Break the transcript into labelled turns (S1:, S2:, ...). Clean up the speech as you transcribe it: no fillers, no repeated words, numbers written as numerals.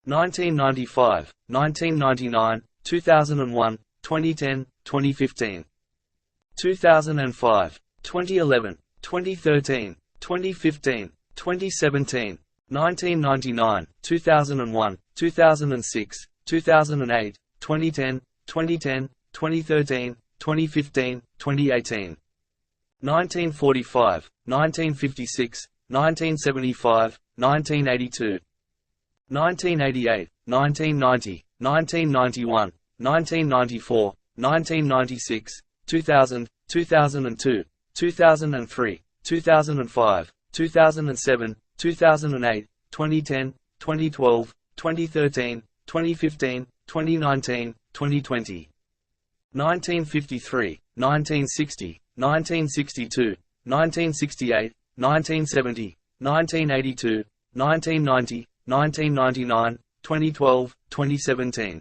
S1: 1995, 1999, 2001, 2010, 2015. 2005, 2011, 2013, 2015, 2017, 1999, 2001, 2006, 2008, 2010, 2010, 2013, 2015, 2018. 1945, 1956, 1975, 1982. 1988, 1990, 1991, 1994, 1996, 2000, 2002, 2003, 2005, 2007, 2008, 2010, 2012, 2013, 2015, 2019, 2020. 1953, 1960, 1962, 1968, 1970, 1982, 1990, 1999, 2012, 2017.